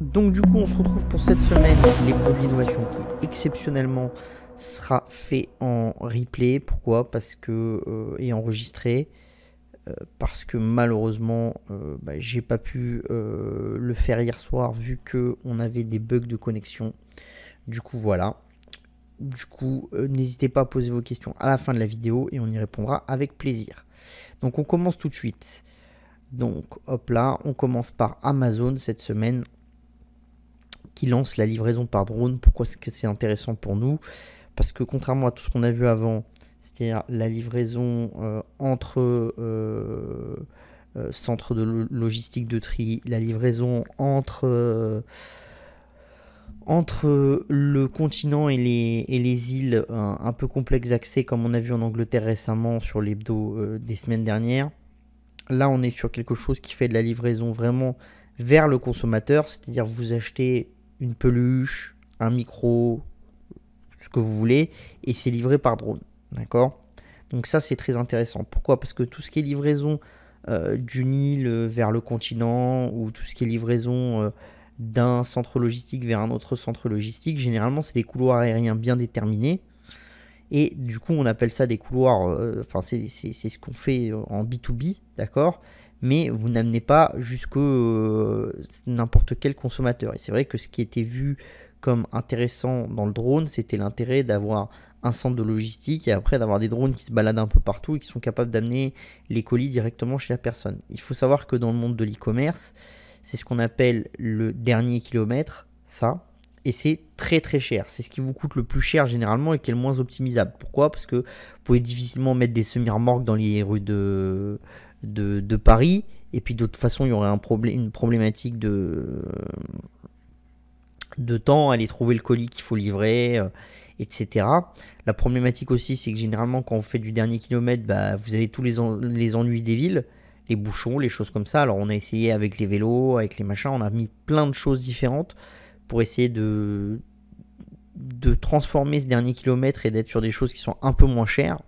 Donc du coup, on se retrouve pour cette semaine, l'hebdo de l'innovation qui exceptionnellement sera fait en replay. Pourquoi? Parce que et enregistré. Parce que malheureusement, j'ai pas pu le faire hier soir vu que on avait des bugs de connexion. Du coup, voilà. Du coup, n'hésitez pas à poser vos questions à la fin de la vidéo et on y répondra avec plaisir. Donc on commence tout de suite. Donc hop là, on commence par Amazon cette semaine qui lance la livraison par drone. Pourquoi est-ce que c'est intéressant pour nous? Parce que contrairement à tout ce qu'on a vu avant, c'est-à-dire la livraison entre centres de logistique de tri, la livraison entre le continent et les îles, un peu complexe d'accès comme on a vu en Angleterre récemment sur l'hebdo des semaines dernières. Là, on est sur quelque chose qui fait de la livraison vraiment vers le consommateur, c'est-à-dire vous achetez une peluche, un micro, ce que vous voulez, et c'est livré par drone. D'accord? Donc ça, c'est très intéressant. Pourquoi? Parce que tout ce qui est livraison d'une île vers le continent, ou tout ce qui est livraison d'un centre logistique vers un autre centre logistique, généralement, c'est des couloirs aériens bien déterminés. Et du coup, on appelle ça des couloirs, enfin, c'est ce qu'on fait en B2B, d'accord? Mais vous n'amenez pas jusque n'importe quel consommateur. Et c'est vrai que ce qui était vu comme intéressant dans le drone, c'était l'intérêt d'avoir un centre de logistique et après d'avoir des drones qui se baladent un peu partout et qui sont capables d'amener les colis directement chez la personne. Il faut savoir que dans le monde de l'e-commerce, c'est ce qu'on appelle le dernier kilomètre, ça. Et c'est très très cher. C'est ce qui vous coûte le plus cher généralement et qui est le moins optimisable. Pourquoi? Parce que vous pouvez difficilement mettre des semi-remorques dans les rues de Paris. Et puis d'autre façon, il y aurait une problématique de temps à aller trouver le colis qu'il faut livrer, etc. La problématique aussi, c'est que généralement, quand on fait du dernier kilomètre, vous avez tous les ennuis des villes, les bouchons, les choses comme ça. Alors, on a essayé avec les vélos, avec les machins, on a mis plein de choses différentes pour essayer de transformer ce dernier kilomètre et d'être sur des choses qui sont un peu moins chères.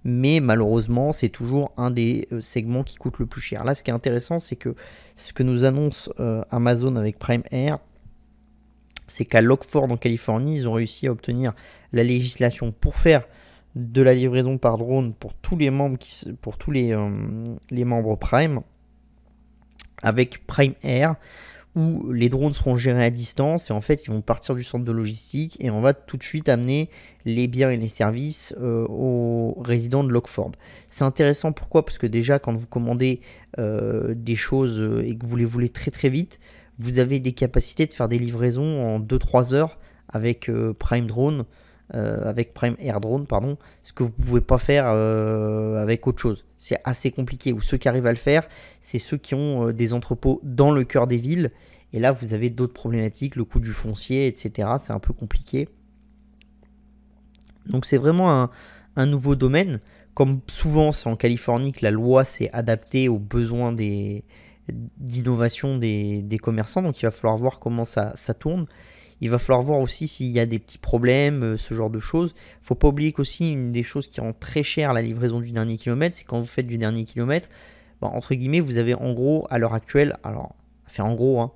Mais malheureusement, c'est toujours un des segments qui coûte le plus cher. Là, ce qui est intéressant, c'est que ce que nous annonce Amazon avec Prime Air, c'est qu'à Lockford en Californie, ils ont réussi à obtenir la législation pour faire de la livraison par drone pour tous les membres, pour tous les membres Prime, avec Prime Air, où les drones seront gérés à distance et en fait ils vont partir du centre de logistique et on va tout de suite amener les biens et les services aux résidents de Lockford. C'est intéressant, pourquoi? Parce que déjà quand vous commandez des choses et que vous les voulez très très vite, vous avez des capacités de faire des livraisons en 2-3 heures avec Prime Drone, avec Prime Air Drone, pardon, ce que vous ne pouvez pas faire avec autre chose. C'est assez compliqué. Ou ceux qui arrivent à le faire, c'est ceux qui ont des entrepôts dans le cœur des villes. Et là, vous avez d'autres problématiques, le coût du foncier, etc. C'est un peu compliqué. Donc c'est vraiment un nouveau domaine. Comme souvent, c'est en Californie que la loi s'est adaptée aux besoins d'innovation des commerçants. Donc il va falloir voir comment ça tourne. Il va falloir voir aussi s'il y a des petits problèmes, ce genre de choses. Il ne faut pas oublier qu'aussi, une des choses qui rend très cher la livraison du dernier kilomètre, c'est quand vous faites du dernier kilomètre, entre guillemets, vous avez en gros, à l'heure actuelle, alors, fait en gros, hein,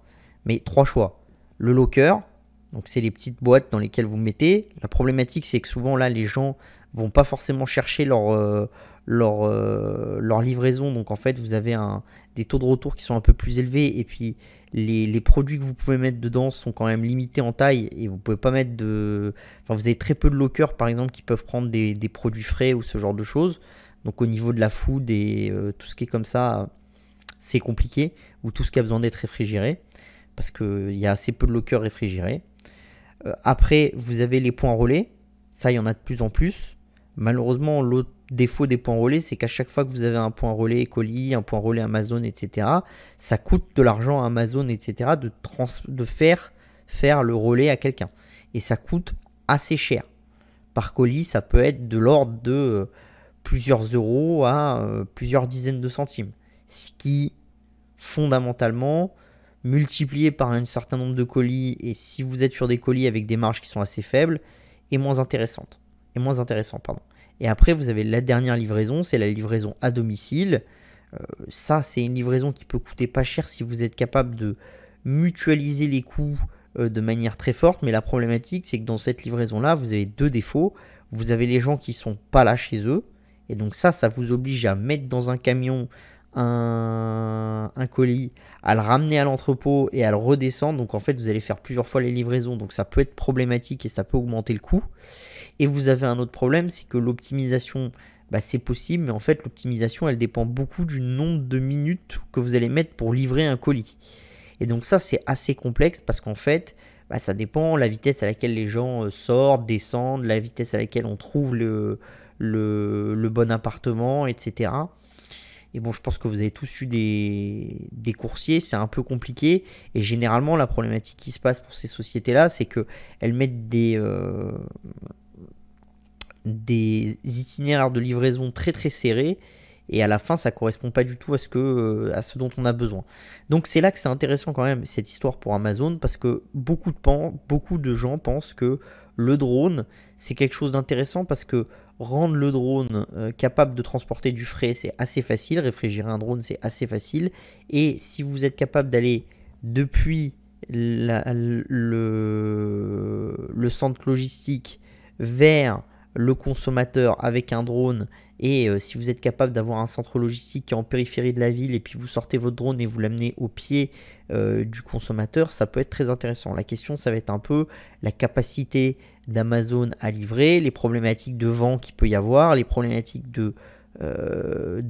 mais 3 choix. Le locker, donc c'est les petites boîtes dans lesquelles vous mettez. La problématique, c'est que souvent, là, les gens vont pas forcément chercher leur livraison. Donc, en fait, vous avez des taux de retour qui sont un peu plus élevés. Et puis, les produits que vous pouvez mettre dedans sont quand même limités en taille et vous pouvez pas mettre vous avez très peu de lockers par exemple qui peuvent prendre des produits frais ou ce genre de choses. Donc au niveau de la food et tout ce qui est comme ça, c'est compliqué, ou tout ce qui a besoin d'être réfrigéré parce qu'il y a assez peu de lockers réfrigérés. Après, vous avez les points relais, ça il y en a de plus en plus. Malheureusement, l'autre défaut des points relais, c'est qu'à chaque fois que vous avez un point relais colis, un point relais Amazon, etc., ça coûte de l'argent à Amazon, etc., de faire le relais à quelqu'un. Et ça coûte assez cher. Par colis, ça peut être de l'ordre de plusieurs euros à plusieurs dizaines de centimes. Ce qui, fondamentalement, multiplié par un certain nombre de colis, et si vous êtes sur des colis avec des marges qui sont assez faibles, est moins intéressant, pardon. Et après, vous avez la dernière livraison, c'est la livraison à domicile. Ça, c'est une livraison qui peut coûter pas cher si vous êtes capable de mutualiser les coûts de manière très forte, mais la problématique, c'est que dans cette livraison-là, vous avez deux défauts. Vous avez les gens qui sont pas là chez eux, et donc ça vous oblige à mettre dans un camion un colis, à le ramener à l'entrepôt et à le redescendre. Donc en fait, vous allez faire plusieurs fois les livraisons, donc ça peut être problématique et ça peut augmenter le coût. Et vous avez un autre problème, c'est que l'optimisation, c'est possible, mais en fait, l'optimisation, elle dépend beaucoup du nombre de minutes que vous allez mettre pour livrer un colis. Et donc ça, c'est assez complexe parce qu'en fait, ça dépend la vitesse à laquelle les gens sortent, descendent, la vitesse à laquelle on trouve le bon appartement, etc. Et bon, je pense que vous avez tous eu des coursiers, c'est un peu compliqué. Et généralement, la problématique qui se passe pour ces sociétés-là, c'est qu'elles mettent des itinéraires de livraison très très serrés. Et à la fin, ça ne correspond pas du tout à ce dont on a besoin. Donc c'est là que c'est intéressant quand même, cette histoire pour Amazon, parce que beaucoup de gens pensent que le drone, c'est quelque chose d'intéressant, parce que rendre le drone capable de transporter du frais, c'est assez facile. Réfrigérer un drone, c'est assez facile. Et si vous êtes capable d'aller depuis le centre logistique vers le consommateur avec un drone, et si vous êtes capable d'avoir un centre logistique qui est en périphérie de la ville, et puis vous sortez votre drone et vous l'amenez au pied du consommateur, ça peut être très intéressant. La question, ça va être un peu la capacité d'Amazon à livrer, les problématiques de vent qu'il peut y avoir, les problématiques de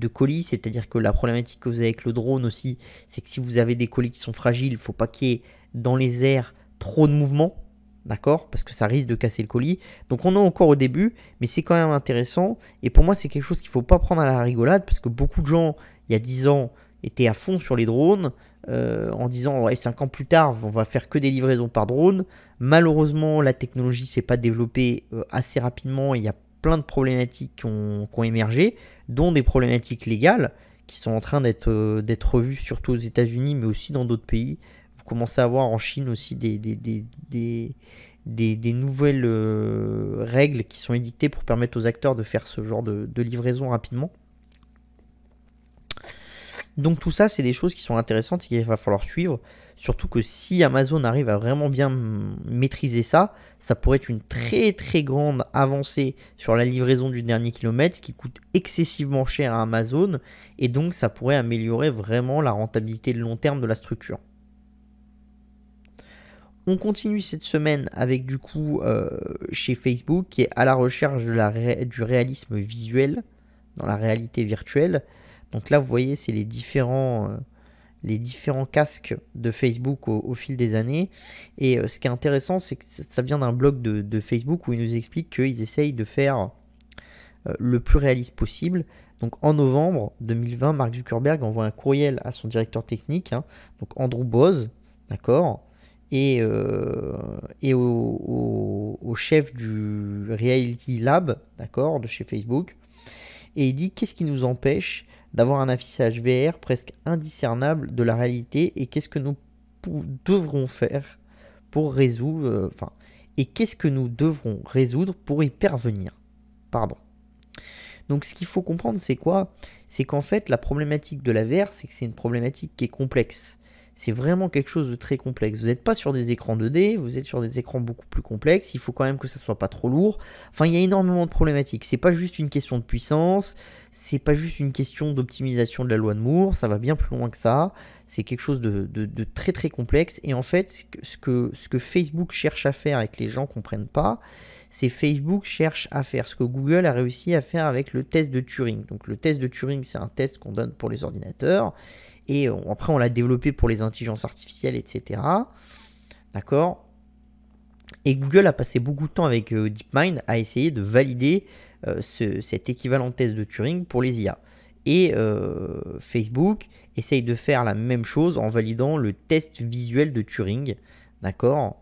colis, c'est-à-dire que la problématique que vous avez avec le drone aussi, c'est que si vous avez des colis qui sont fragiles, il ne faut pas qu'il y ait dans les airs trop de mouvement. D'accord? Parce que ça risque de casser le colis. Donc on est encore au début, mais c'est quand même intéressant. Et pour moi, c'est quelque chose qu'il ne faut pas prendre à la rigolade, parce que beaucoup de gens, il y a 10 ans, étaient à fond sur les drones, en disant ouais, 5 ans plus tard, on va faire que des livraisons par drone. Malheureusement, la technologie ne s'est pas développée assez rapidement. Il y a plein de problématiques qui ont émergé, dont des problématiques légales, qui sont en train d'être revues, surtout aux États-Unis, mais aussi dans d'autres pays. Vous commencez à voir en Chine aussi des nouvelles règles qui sont édictées pour permettre aux acteurs de faire ce genre de livraison rapidement. Donc tout ça, c'est des choses qui sont intéressantes et qu'il va falloir suivre. Surtout que si Amazon arrive à vraiment bien maîtriser ça, ça pourrait être une très très grande avancée sur la livraison du dernier kilomètre, ce qui coûte excessivement cher à Amazon. Et donc ça pourrait améliorer vraiment la rentabilité de long terme de la structure. On continue cette semaine avec du coup chez Facebook, qui est à la recherche du réalisme visuel dans la réalité virtuelle. Donc là, vous voyez, c'est les différents casques de Facebook au fil des années. Et ce qui est intéressant, c'est que ça vient d'un blog de Facebook où ils nous expliquent qu'ils essayent de faire le plus réaliste possible. Donc en novembre 2020, Mark Zuckerberg envoie un courriel à son directeur technique, donc Andrew Boz, d'accord, et au chef du Reality Lab, d'accord, de chez Facebook. Et il dit qu'est-ce qui nous empêche d'avoir un affichage VR presque indiscernable de la réalité, et qu'est-ce que nous devrons faire pour résoudre, et qu'est-ce que nous devrons résoudre pour y parvenir. Pardon. Donc ce qu'il faut comprendre, c'est quoi? C'est qu'en fait, la problématique de la VR, c'est que c'est une problématique qui est complexe. C'est vraiment quelque chose de très complexe. Vous n'êtes pas sur des écrans 2D, vous êtes sur des écrans beaucoup plus complexes. Il faut quand même que ça soit pas trop lourd. Enfin, il y a énormément de problématiques. C'est pas juste une question de puissance, c'est pas juste une question d'optimisation de la loi de Moore. Ça va bien plus loin que ça. C'est quelque chose de très très complexe. Et en fait, ce que Facebook cherche à faire et que les gens comprennent pas, c'est Facebook cherche à faire ce que Google a réussi à faire avec le test de Turing. Donc le test de Turing, c'est un test qu'on donne pour les ordinateurs. Et après, on l'a développé pour les intelligences artificielles, etc. D'accord? Et Google a passé beaucoup de temps avec DeepMind à essayer de valider cet équivalent de test de Turing pour les IA. Et Facebook essaye de faire la même chose en validant le test visuel de Turing. D'accord?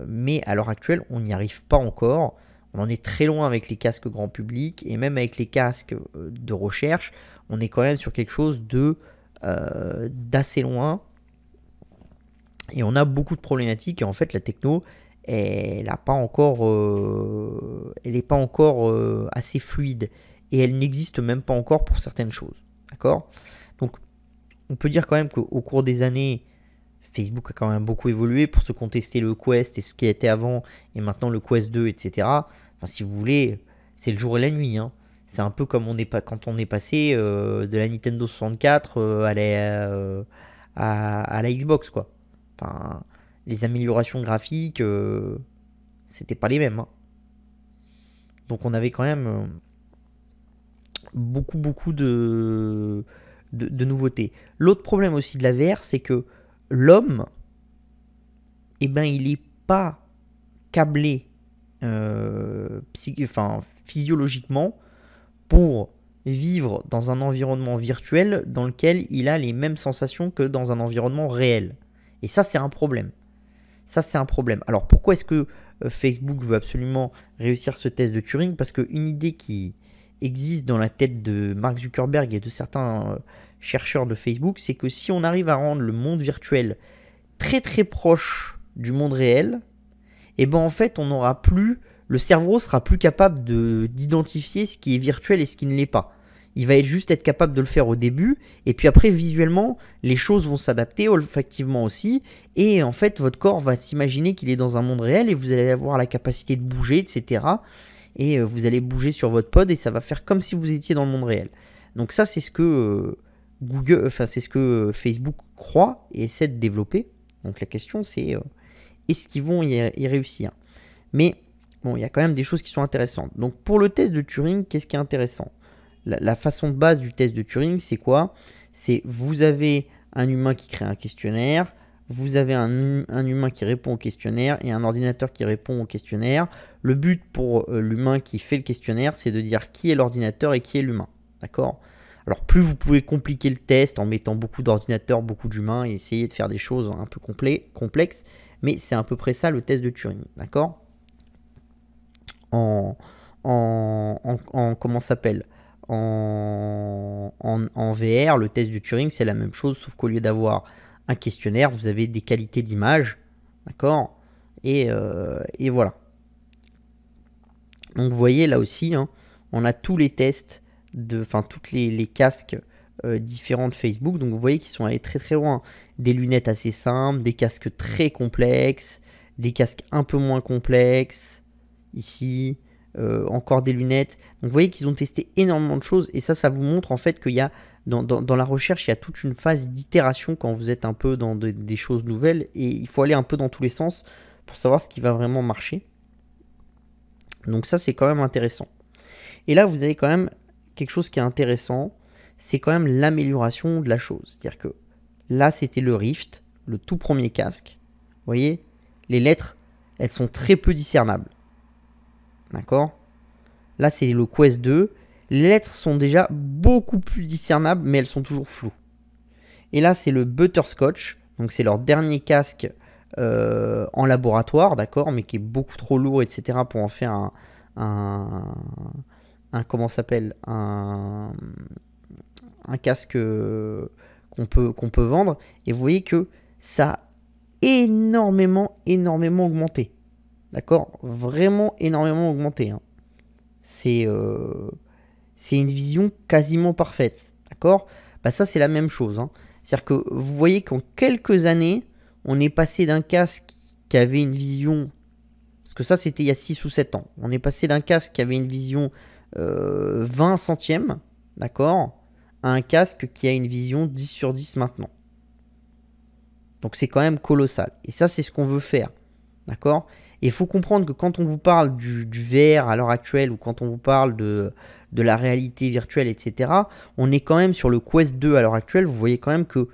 Mais à l'heure actuelle, on n'y arrive pas encore. On en est très loin avec les casques grand public. Et même avec les casques de recherche, on est quand même sur quelque chose d'assez loin, et on a beaucoup de problématiques, et en fait la techno elle n'est pas encore assez fluide, et elle n'existe même pas encore pour certaines choses, d'accord. Donc on peut dire quand même qu'au cours des années, Facebook a quand même beaucoup évolué pour se contester le Quest et ce qui était avant, et maintenant le Quest 2, etc. Enfin, si vous voulez, c'est le jour et la nuit, hein. C'est un peu comme quand on est passé de la Nintendo 64 à la Xbox, quoi. Enfin, les améliorations graphiques, c'était pas les mêmes, hein. Donc on avait quand même beaucoup de nouveautés. L'autre problème aussi de la VR, c'est que l'homme, eh ben, il n'est pas câblé physiologiquement pour vivre dans un environnement virtuel dans lequel il a les mêmes sensations que dans un environnement réel. Et ça, c'est un problème. Ça, c'est un problème. Alors, pourquoi est-ce que Facebook veut absolument réussir ce test de Turing? Parce qu'une idée qui existe dans la tête de Mark Zuckerberg et de certains chercheurs de Facebook, c'est que si on arrive à rendre le monde virtuel très très proche du monde réel, et ben en fait, on n'aura plus, le cerveau sera plus capable d'identifier ce qui est virtuel et ce qui ne l'est pas. Il va juste être capable de le faire au début, et puis après, visuellement, les choses vont s'adapter, olfactivement aussi, et en fait, votre corps va s'imaginer qu'il est dans un monde réel, et vous allez avoir la capacité de bouger, etc. Et vous allez bouger sur votre pod, et ça va faire comme si vous étiez dans le monde réel. Donc ça, c'est ce que c'est ce que Facebook croit et essaie de développer. Donc la question, c'est est-ce qu'ils vont y réussir? Mais bon, il y a quand même des choses qui sont intéressantes. Donc pour le test de Turing, qu'est-ce qui est intéressant? La façon de base du test de Turing, c'est quoi? C'est vous avez un humain qui crée un questionnaire, vous avez un humain qui répond au questionnaire et un ordinateur qui répond au questionnaire. Le but pour l'humain qui fait le questionnaire, c'est de dire qui est l'ordinateur et qui est l'humain. D'accord? Alors plus vous pouvez compliquer le test en mettant beaucoup d'ordinateurs, beaucoup d'humains et essayer de faire des choses un peu complexes, mais c'est à peu près ça le test de Turing. D'accord? Comment ça s'appelle? En VR, le test de Turing, c'est la même chose, sauf qu'au lieu d'avoir un questionnaire, vous avez des qualités d'image, d'accord, et voilà. Donc vous voyez là aussi, hein, on a tous les tests, toutes les casques différents de Facebook, donc vous voyez qu'ils sont allés très très loin. Des lunettes assez simples, des casques très complexes, des casques un peu moins complexes, ici... encore des lunettes. Donc vous voyez qu'ils ont testé énormément de choses et ça vous montre en fait qu'il y a dans la recherche, il y a toute une phase d'itération quand vous êtes un peu dans des choses nouvelles et il faut aller un peu dans tous les sens pour savoir ce qui va vraiment marcher. Donc ça c'est quand même intéressant. Et là vous avez quand même quelque chose qui est intéressant, c'est quand même l'amélioration de la chose. C'est-à-dire que là c'était le Rift, le tout premier casque. Vous voyez, les lettres, elles sont très peu discernables. D'accord? Là, c'est le Quest 2. Les lettres sont déjà beaucoup plus discernables, mais elles sont toujours floues. Et là, c'est le Butterscotch. Donc, c'est leur dernier casque en laboratoire, d'accord? Mais qui est beaucoup trop lourd, etc. pour en faire comment ça s'appelle? Un casque qu'on peut vendre. Et vous voyez que ça a énormément augmenté. D'accord? Vraiment énormément augmenté. Hein. C'est une vision quasiment parfaite. D'accord? Bah ça, c'est la même chose. Hein. C'est-à-dire que vous voyez qu'en quelques années, on est passé d'un casque qui avait une vision... Parce que ça, c'était il y a 6 ou 7 ans. On est passé d'un casque qui avait une vision 20 centièmes, d'accord, à un casque qui a une vision 10 sur 10 maintenant. Donc c'est quand même colossal. Et ça, c'est ce qu'on veut faire. D'accord? Et il faut comprendre que quand on vous parle du VR à l'heure actuelle ou quand on vous parle de la réalité virtuelle, etc., on est quand même sur le Quest 2 à l'heure actuelle. Vous voyez quand même que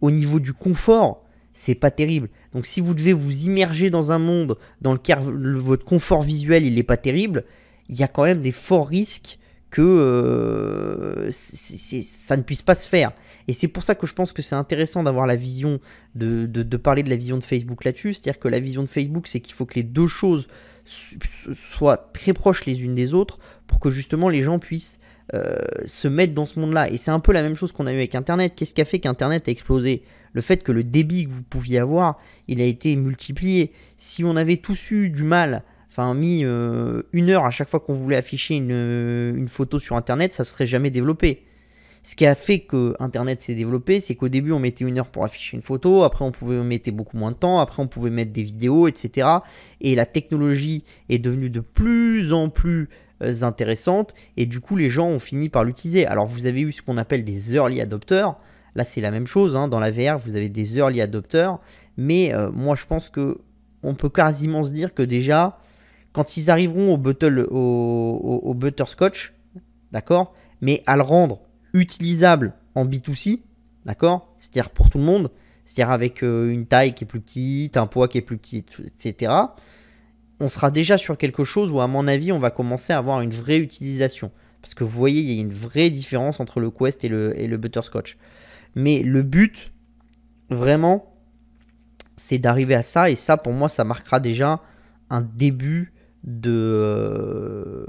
au niveau du confort, c'est pas terrible. Donc si vous devez vous immerger dans un monde dans lequel votre confort visuel il n'est pas terrible, il y a quand même des forts risques que ça ne puisse pas se faire. Et c'est pour ça que je pense que c'est intéressant d'avoir la vision, de parler de la vision de Facebook là-dessus. C'est-à-dire que la vision de Facebook, c'est qu'il faut que les deux choses soient très proches les unes des autres pour que justement les gens puissent se mettre dans ce monde-là. Et c'est un peu la même chose qu'on a eu avec Internet. Qu'est-ce qui a fait qu'Internet a explosé? Le fait que le débit que vous pouviez avoir, il a été multiplié. Si on avait tous eu du mal... mis 1 heure à chaque fois qu'on voulait afficher une photo sur Internet, ça ne serait jamais développé. Ce qui a fait que Internet s'est développé, c'est qu'au début, on mettait 1 heure pour afficher une photo, après, on pouvait mettre beaucoup moins de temps, après, on pouvait mettre des vidéos, etc. Et la technologie est devenue de plus en plus intéressante, et du coup, les gens ont fini par l'utiliser. Alors, vous avez eu ce qu'on appelle des early adopters. Là, c'est la même chose, hein. Dans la VR, vous avez des early adopters, mais moi, je pense que on peut quasiment se dire que déjà, quand ils arriveront au butterscotch, d'accord, mais à le rendre utilisable en B2C, d'accord, c'est-à-dire pour tout le monde, c'est-à-dire avec une taille qui est plus petite, un poids qui est plus petit, etc., on sera déjà sur quelque chose où, à mon avis, on va commencer à avoir une vraie utilisation. Parce que vous voyez, il y a une vraie différence entre le Quest et le butterscotch. Mais le but, vraiment, c'est d'arriver à ça. Et ça, pour moi, ça marquera déjà un début de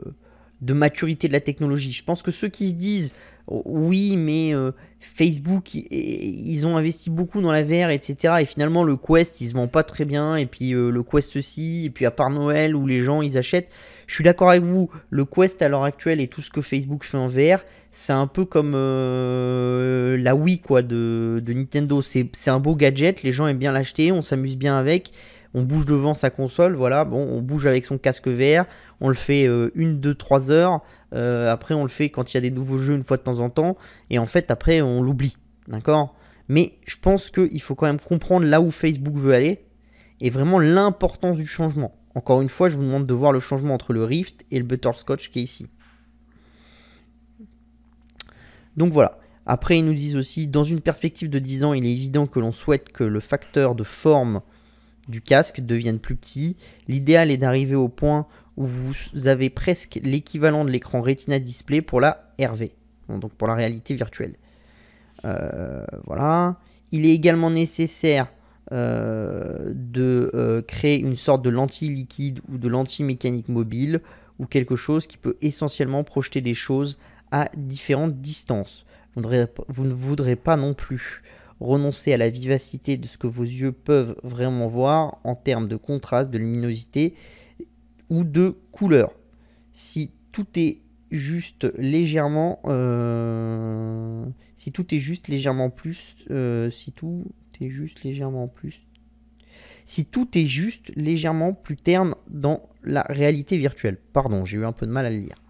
maturité de la technologie. Je pense que ceux qui se disent oui, mais Facebook, ils ont investi beaucoup dans la VR, etc. Et finalement, le Quest, il se vend pas très bien. Et puis le Quest aussi. Et puis à part Noël où les gens, ils achètent. Je suis d'accord avec vous. Le Quest à l'heure actuelle et tout ce que Facebook fait en VR, c'est un peu comme la Wii quoi, de Nintendo. C'est un beau gadget. Les gens aiment bien l'acheter. On s'amuse bien avec. On bouge devant sa console. Voilà. Bon, on bouge avec son casque VR. On le fait 1, 2, 3 heures. Après, on le fait quand il y a des nouveaux jeux une fois de temps en temps. Et en fait, après, on l'oublie. D'accord ? Mais je pense qu'il faut quand même comprendre là où Facebook veut aller. Et vraiment l'importance du changement. Encore une fois, je vous demande de voir le changement entre le Rift et le Butterscotch qui est ici. Donc voilà. Après, ils nous disent aussi, dans une perspective de 10 ans, il est évident que l'on souhaite que le facteur de forme du casque devienne plus petit. L'idéal est d'arriver au point où vous avez presque l'équivalent de l'écran Retina Display pour la RV, donc pour la réalité virtuelle. Voilà. Il est également nécessaire de créer une sorte de lentille liquide ou de lentille mécanique mobile ou quelque chose qui peut essentiellement projeter des choses à différentes distances. Vous ne voudrez pas non plus renoncer à la vivacité de ce que vos yeux peuvent vraiment voir en termes de contraste, de luminosité ou de couleur. Si tout est juste légèrement si tout est juste légèrement plus terne dans la réalité virtuelle. Pardon, j'ai eu un peu de mal à le lire.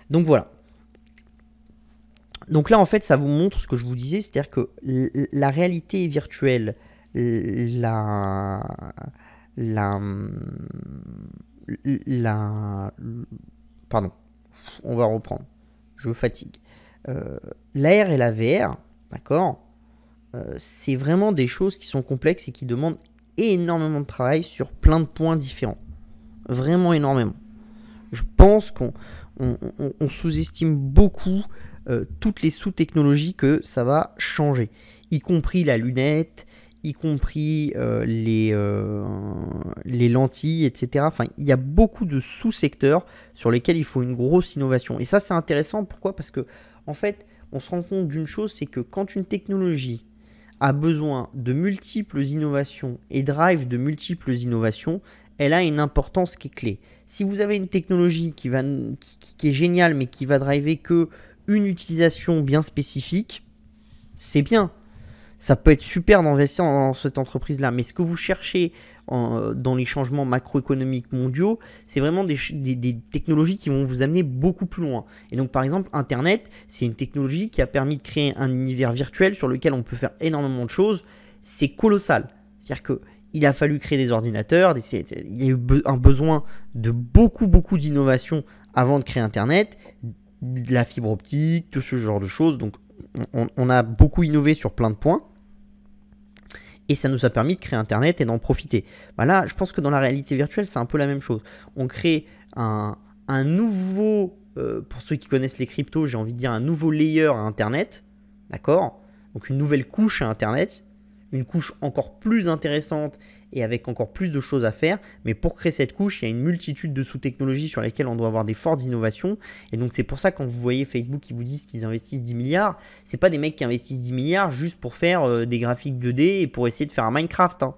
Donc voilà. Donc là, en fait, ça vous montre ce que je vous disais, c'est-à-dire que la réalité virtuelle, pardon, on va reprendre. Je fatigue. L'AR et la VR, d'accord, c'est vraiment des choses qui sont complexes et qui demandent énormément de travail sur plein de points différents. Vraiment énormément. Je pense qu'on sous-estime beaucoup toutes les sous-technologies que ça va changer, y compris la lunette, y compris les lentilles, etc. Enfin, il y a beaucoup de sous-secteurs sur lesquels il faut une grosse innovation. Et ça, c'est intéressant. Pourquoi ? Parce que, en fait, on se rend compte d'une chose, c'est que quand une technologie a besoin de multiples innovations et drive de multiples innovations, elle a une importance qui est clé. Si vous avez une technologie qui est géniale, mais qui va driver que une utilisation bien spécifique, c'est bien. Ça peut être super d'investir dans cette entreprise-là. Mais ce que vous cherchez dans les changements macroéconomiques mondiaux, c'est vraiment des technologies qui vont vous amener beaucoup plus loin. Et donc, par exemple, Internet, c'est une technologie qui a permis de créer un univers virtuel sur lequel on peut faire énormément de choses. C'est colossal. C'est-à-dire qu'il a fallu créer des ordinateurs. Il y a eu un besoin de beaucoup d'innovation avant de créer Internet, de la fibre optique, tout ce genre de choses. Donc, on a beaucoup innové sur plein de points. Et ça nous a permis de créer Internet et d'en profiter. Là, je pense que dans la réalité virtuelle, c'est un peu la même chose. On crée un nouveau, pour ceux qui connaissent les cryptos, j'ai envie de dire un nouveau layer à Internet. D'accord ? Donc une nouvelle couche à Internet. Une couche encore plus intéressante et avec encore plus de choses à faire. Mais pour créer cette couche, il y a une multitude de sous-technologies sur lesquelles on doit avoir des fortes innovations. Et donc c'est pour ça que quand vous voyez Facebook qui vous disent qu'ils investissent 10 milliards, c'est pas des mecs qui investissent 10 milliards juste pour faire des graphiques 2D et pour essayer de faire un Minecraft. Hein.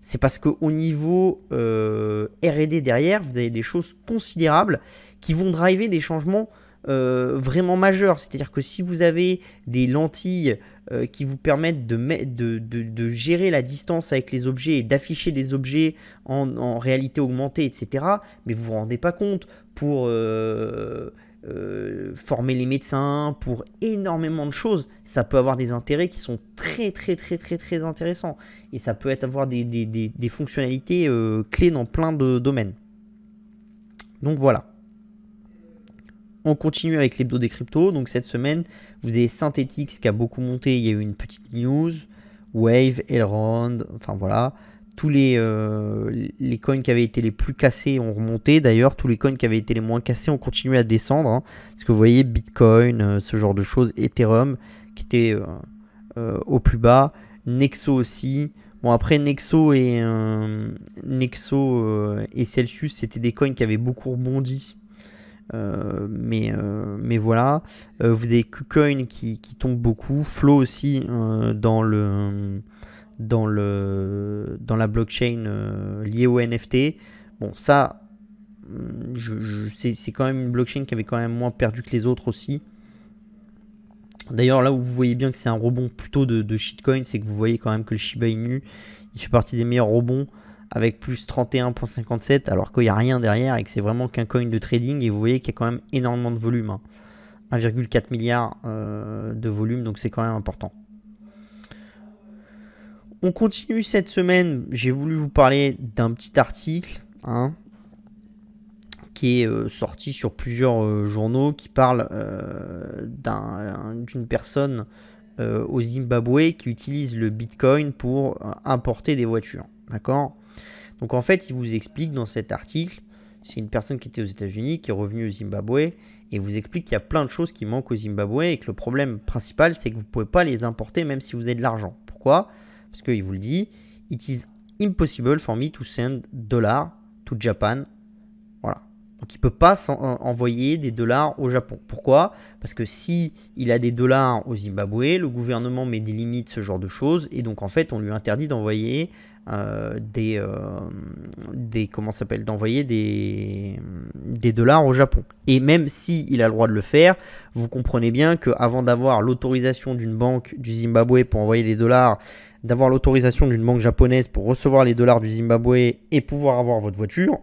C'est parce qu'au niveau R&D derrière, vous avez des choses considérables qui vont driver des changements vraiment majeur. C'est-à-dire que si vous avez des lentilles qui vous permettent de gérer la distance avec les objets et d'afficher des objets en réalité augmentée, etc., mais vous ne vous rendez pas compte, pour former les médecins, pour énormément de choses, ça peut avoir des intérêts qui sont très intéressants. Et ça peut avoir des fonctionnalités clés dans plein de domaines. Donc voilà. On continue avec l'hebdo des cryptos. Donc cette semaine, vous avez Synthetix qui a beaucoup monté. Il y a eu une petite news. Wave, Elrond, enfin voilà. Tous les coins qui avaient été les plus cassés ont remonté. D'ailleurs, tous les coins qui avaient été les moins cassés ont continué à descendre. Hein. Parce que vous voyez, Bitcoin, ce genre de choses, Ethereum qui était au plus bas. Nexo aussi. Bon, après, Nexo et Celsius, c'était des coins qui avaient beaucoup rebondi. Mais voilà. Vous avez KuCoin qui tombe beaucoup. Flow aussi dans la blockchain liée au NFT. Bon, ça, c'est quand même une blockchain qui avait quand même moins perdu que les autres aussi. D'ailleurs, là où vous voyez bien que c'est un rebond plutôt de shitcoin, c'est que vous voyez quand même que le Shiba Inu, il fait partie des meilleurs rebonds avec plus 31,57, alors qu'il n'y a rien derrière et que c'est vraiment qu'un coin de trading. Et vous voyez qu'il y a quand même énormément de volume. Hein. 1,4 milliard de volume, donc c'est quand même important. On continue cette semaine. J'ai voulu vous parler d'un petit article qui est sorti sur plusieurs journaux qui parle d'une personne au Zimbabwe qui utilise le Bitcoin pour importer des voitures. D'accord ? Donc en fait, il vous explique dans cet article, c'est une personne qui était aux États-Unis, qui est revenue au Zimbabwe, et vous explique qu'il y a plein de choses qui manquent au Zimbabwe et que le problème principal, c'est que vous ne pouvez pas les importer même si vous avez de l'argent. Pourquoi ? Parce qu'il vous le dit, it is impossible for me to send dollars to Japan. Voilà. Donc il ne peut pas envoyer des dollars au Japon. Pourquoi ? Parce que si il a des dollars au Zimbabwe, le gouvernement met des limites, ce genre de choses, et donc en fait on lui interdit d'envoyer des dollars au Japon. Et même si il a le droit de le faire, vous comprenez bien qu'avant d'avoir l'autorisation d'une banque du Zimbabwe pour envoyer des dollars, d'avoir l'autorisation d'une banque japonaise pour recevoir les dollars du Zimbabwe et pouvoir avoir votre voiture,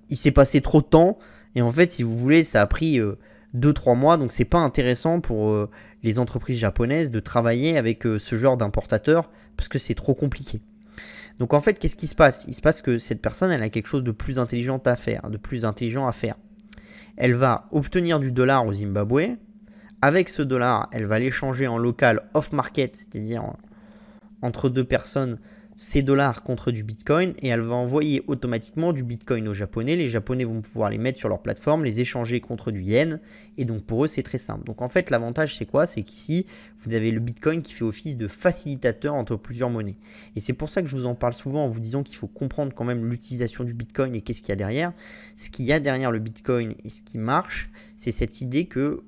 il s'est passé trop de temps. Et en fait, si vous voulez, ça a pris 2-3 mois. Donc c'est pas intéressant pour les entreprises japonaises de travailler avec ce genre d'importateur parce que c'est trop compliqué. Donc en fait, qu'est-ce qui se passe ? Il se passe que cette personne, elle a quelque chose de plus intelligent à faire. Elle va obtenir du dollar au Zimbabwe. Avec ce dollar, elle va l'échanger en local off-market, c'est-à-dire entre deux personnes, ces dollars contre du Bitcoin, et elle va envoyer automatiquement du Bitcoin aux Japonais. Les Japonais vont pouvoir les mettre sur leur plateforme, les échanger contre du Yen, et donc pour eux c'est très simple. Donc en fait l'avantage c'est quoi ? C'est qu'ici vous avez le Bitcoin qui fait office de facilitateur entre plusieurs monnaies. Et c'est pour ça que je vous en parle souvent en vous disant qu'il faut comprendre quand même l'utilisation du Bitcoin et qu'est-ce qu'il y a derrière. Ce qu'il y a derrière le Bitcoin et ce qui marche, c'est cette idée que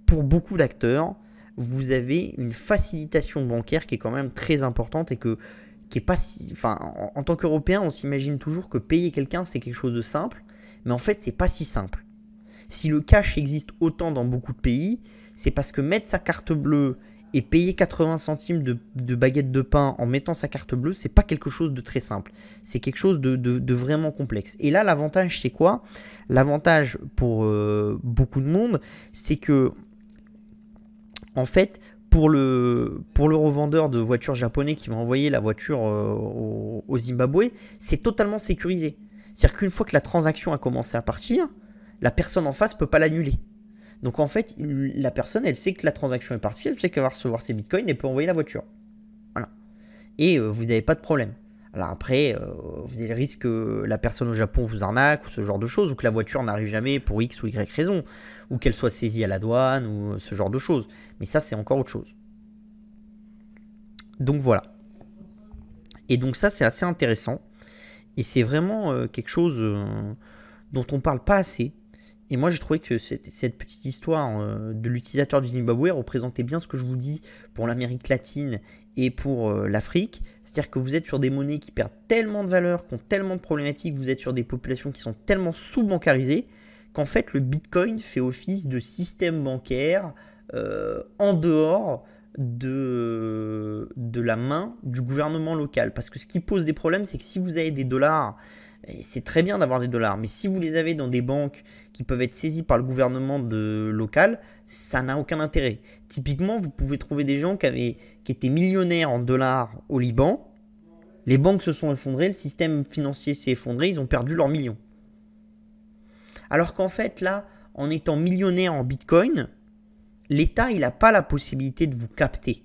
pour beaucoup d'acteurs, vous avez une facilitation bancaire qui est quand même très importante et qui est pas si, enfin, en tant qu'Européen, on s'imagine toujours que payer quelqu'un, c'est quelque chose de simple, mais en fait, c'est pas si simple. Si le cash existe autant dans beaucoup de pays, c'est parce que mettre sa carte bleue et payer 80 centimes de baguette de pain en mettant sa carte bleue, c'est pas quelque chose de très simple. C'est quelque chose de vraiment complexe. Et là, l'avantage, c'est quoi ? L'avantage pour beaucoup de monde, c'est que, en fait, pour le revendeur de voitures japonais qui va envoyer la voiture au Zimbabwe, c'est totalement sécurisé. C'est-à-dire qu'une fois que la transaction a commencé à partir, la personne en face ne peut pas l'annuler. Donc en fait, la personne, elle sait que la transaction est partie, elle sait qu'elle va recevoir ses bitcoins et peut envoyer la voiture. Voilà. Et vous n'avez pas de problème. Alors après, vous avez le risque que la personne au Japon vous arnaque ou ce genre de choses, ou que la voiture n'arrive jamais pour X ou Y raison, ou qu'elle soit saisie à la douane ou ce genre de choses. Mais ça, c'est encore autre chose. Donc voilà. Et donc ça, c'est assez intéressant. Et c'est vraiment quelque chose dont on ne parle pas assez. Et moi, j'ai trouvé que cette petite histoire de l'utilisateur du Zimbabwe représentait bien ce que je vous dis pour l'Amérique latine et pour l'Afrique. C'est-à-dire que vous êtes sur des monnaies qui perdent tellement de valeur, qui ont tellement de problématiques, vous êtes sur des populations qui sont tellement sous-bancarisées qu'en fait le Bitcoin fait office de système bancaire en dehors de la main du gouvernement local. Parce que ce qui pose des problèmes, c'est que si vous avez des dollars, c'est très bien d'avoir des dollars, mais si vous les avez dans des banques qui peuvent être saisies par le gouvernement local, ça n'a aucun intérêt. Typiquement, vous pouvez trouver des gens qui étaient millionnaires en dollars au Liban. Les banques se sont effondrées, le système financier s'est effondré, ils ont perdu leurs millions. Alors qu'en fait, là, en étant millionnaire en Bitcoin, l'État, il n'a pas la possibilité de vous capter.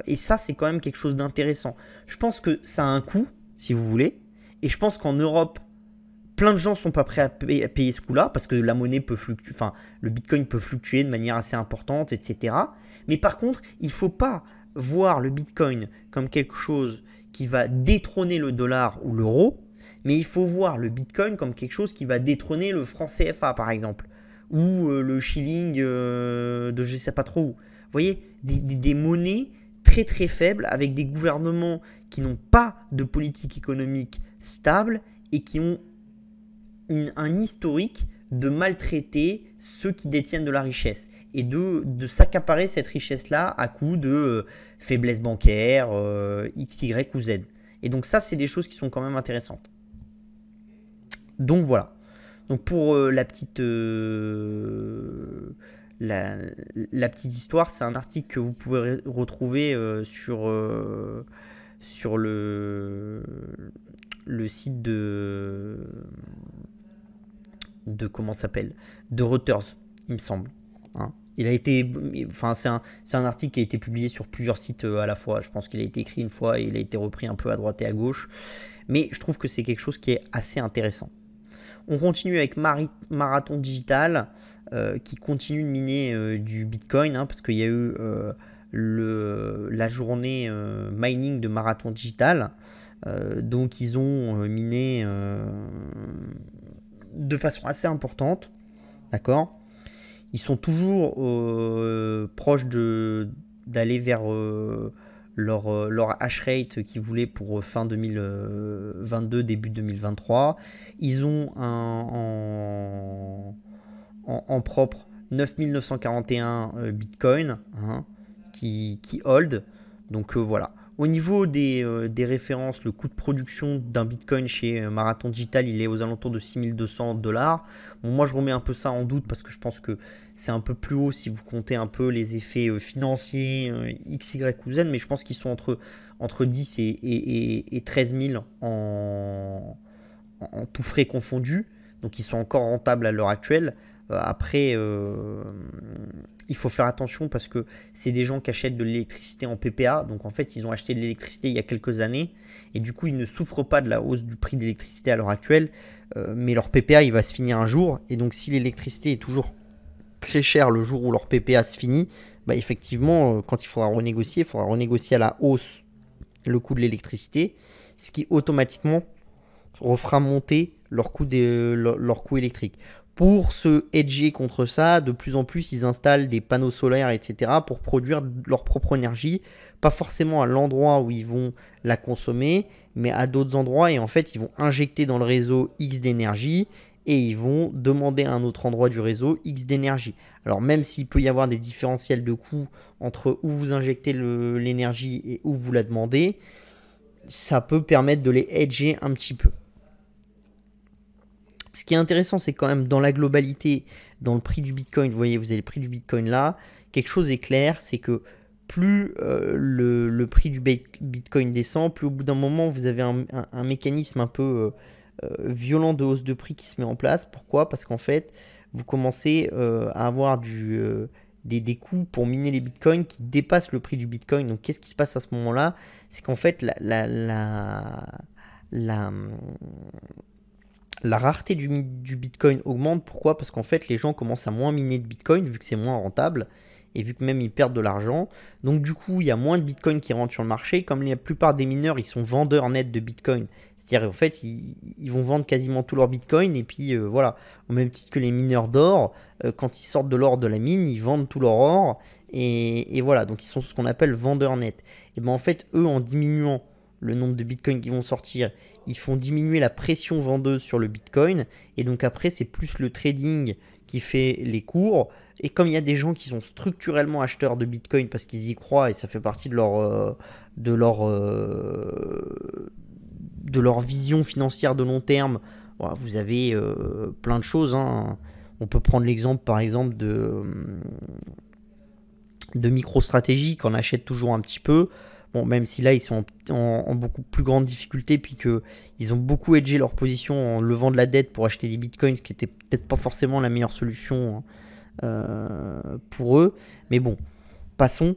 Et ça, c'est quand même quelque chose d'intéressant. Je pense que ça a un coût, si vous voulez. Et je pense qu'en Europe, plein de gens ne sont pas prêts à payer ce coût-là, parce que la monnaie peut fluctuer, enfin, le Bitcoin peut fluctuer de manière assez importante, etc. Mais par contre, il ne faut pas voir le Bitcoin comme quelque chose qui va détrôner le dollar ou l'euro, mais il faut voir le Bitcoin comme quelque chose qui va détrôner le franc CFA, par exemple, ou le shilling de je ne sais pas trop où. Vous voyez, des monnaies très très faibles avec des gouvernements qui n'ont pas de politique économique stable et qui ont un historique de maltraiter ceux qui détiennent de la richesse et de s'accaparer cette richesse-là à coup de faiblesse bancaire, X, Y ou Z. Et donc ça, c'est des choses qui sont quand même intéressantes. Donc voilà. Donc pour la petite histoire, c'est un article que vous pouvez retrouver sur le site de comment s'appelle, de Reuters, il me semble. Hein. Il a été, enfin c'est un article qui a été publié sur plusieurs sites à la fois. Je pense qu'il a été écrit une fois et il a été repris un peu à droite et à gauche. Mais je trouve que c'est quelque chose qui est assez intéressant. On continue avec Marathon Digital qui continue de miner du Bitcoin parce qu'il y a eu la journée mining de Marathon Digital. Donc ils ont miné de façon assez importante. D'accord ? Ils sont toujours proches d'aller vers leur hash rate qu'ils voulaient pour fin 2022, début 2023. Ils ont en propre 9941 Bitcoin qui hold. Donc voilà. Au niveau des références, le coût de production d'un Bitcoin chez Marathon Digital, il est aux alentours de 6200 $. Bon, moi, je remets un peu ça en doute parce que je pense que c'est un peu plus haut si vous comptez un peu les effets financiers X, Y ou Z, mais je pense qu'ils sont entre 10 et 13 000 en tout frais confondus. Donc, ils sont encore rentables à l'heure actuelle. Après, il faut faire attention parce que c'est des gens qui achètent de l'électricité en PPA. Donc en fait, ils ont acheté de l'électricité il y a quelques années. Et du coup, ils ne souffrent pas de la hausse du prix de l'électricité à l'heure actuelle. Mais leur PPA, il va se finir un jour. Et donc si l'électricité est toujours très chère le jour où leur PPA se finit, bah effectivement, quand il faudra renégocier à la hausse le coût de l'électricité. Ce qui automatiquement refera monter leur coût électrique. Pour se hedger contre ça, de plus en plus, ils installent des panneaux solaires, etc. pour produire leur propre énergie. Pas forcément à l'endroit où ils vont la consommer, mais à d'autres endroits. Et en fait, ils vont injecter dans le réseau X d'énergie et ils vont demander à un autre endroit du réseau X d'énergie. Alors même s'il peut y avoir des différentiels de coûts entre où vous injectez l'énergie et où vous la demandez, ça peut permettre de les hedger un petit peu. Ce qui est intéressant, c'est quand même dans la globalité, dans le prix du Bitcoin, vous voyez, vous avez le prix du Bitcoin là, quelque chose est clair, c'est que plus le prix du Bitcoin descend, plus au bout d'un moment, vous avez un mécanisme un peu violent de hausse de prix qui se met en place. Pourquoi ? Parce qu'en fait, vous commencez à avoir des coûts pour miner les Bitcoins qui dépassent le prix du Bitcoin. Donc, qu'est-ce qui se passe à ce moment-là ? C'est qu'en fait, la rareté du Bitcoin augmente. Pourquoi ? Parce qu'en fait, les gens commencent à moins miner de Bitcoin vu que c'est moins rentable et vu que même ils perdent de l'argent. Donc du coup, il y a moins de Bitcoin qui rentrent sur le marché. Comme la plupart des mineurs, ils sont vendeurs nets de Bitcoin. C'est-à-dire, en fait, ils vont vendre quasiment tout leur Bitcoin. Et puis voilà, au même titre que les mineurs d'or, quand ils sortent de l'or de la mine, ils vendent tout leur or. Et voilà, donc ils sont ce qu'on appelle vendeurs nets. Et bien en fait, eux, en diminuant le nombre de bitcoins qui vont sortir, ils font diminuer la pression vendeuse sur le bitcoin. Et donc après, c'est plus le trading qui fait les cours. Et comme il y a des gens qui sont structurellement acheteurs de bitcoin parce qu'ils y croient et ça fait partie de leur vision financière de long terme, voilà, vous avez plein de choses, hein. On peut prendre l'exemple par exemple de MicroStrategy qu'on achète toujours un petit peu. Bon, même si là ils sont en beaucoup plus grande difficulté, puis qu'ils ont beaucoup hedgé leur position en levant de la dette pour acheter des bitcoins, ce qui n'était peut-être pas forcément la meilleure solution pour eux. Mais bon, passons.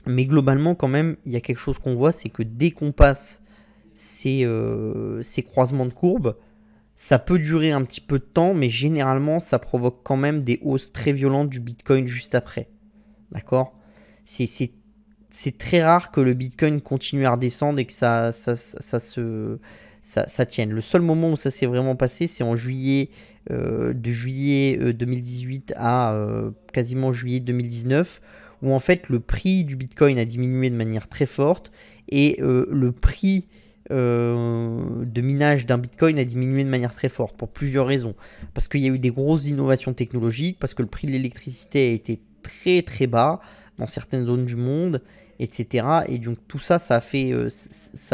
Mais globalement, quand même, il y a quelque chose qu'on voit, c'est que dès qu'on passe ces croisements de courbes, ça peut durer un petit peu de temps, mais généralement, ça provoque quand même des hausses très violentes du Bitcoin juste après. D'accord ? C'est très rare que le Bitcoin continue à redescendre et que ça tienne. Le seul moment où ça s'est vraiment passé, c'est en juillet, de juillet 2018 à quasiment juillet 2019, où en fait le prix du Bitcoin a diminué de manière très forte et le prix de minage d'un Bitcoin a diminué de manière très forte pour plusieurs raisons. Parce qu'il y a eu des grosses innovations technologiques, parce que le prix de l'électricité a été très très bas dans certaines zones du monde, etc. Et donc tout ça, ça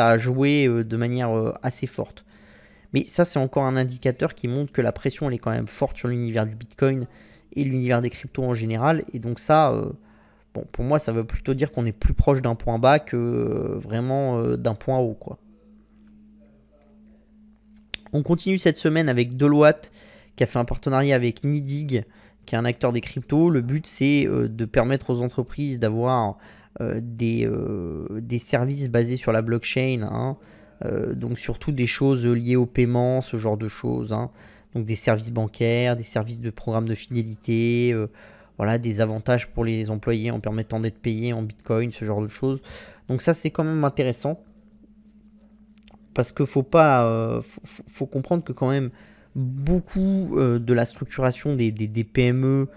a joué de manière assez forte. Mais ça, c'est encore un indicateur qui montre que la pression, elle est quand même forte sur l'univers du Bitcoin et l'univers des cryptos en général. Et donc ça, bon, pour moi, ça veut plutôt dire qu'on est plus proche d'un point bas que vraiment d'un point haut, quoi. On continue cette semaine avec Deloitte qui a fait un partenariat avec Nidig, qui est un acteur des cryptos. Le but, c'est de permettre aux entreprises d'avoir des services basés sur la blockchain, hein. Donc surtout des choses liées au paiement, ce genre de choses, hein. Donc des services bancaires, des services de programmes de fidélité, voilà, des avantages pour les employés en permettant d'être payés en Bitcoin, ce genre de choses. Donc ça, c'est quand même intéressant. Parce qu'il faut comprendre que quand même beaucoup de la structuration des PME,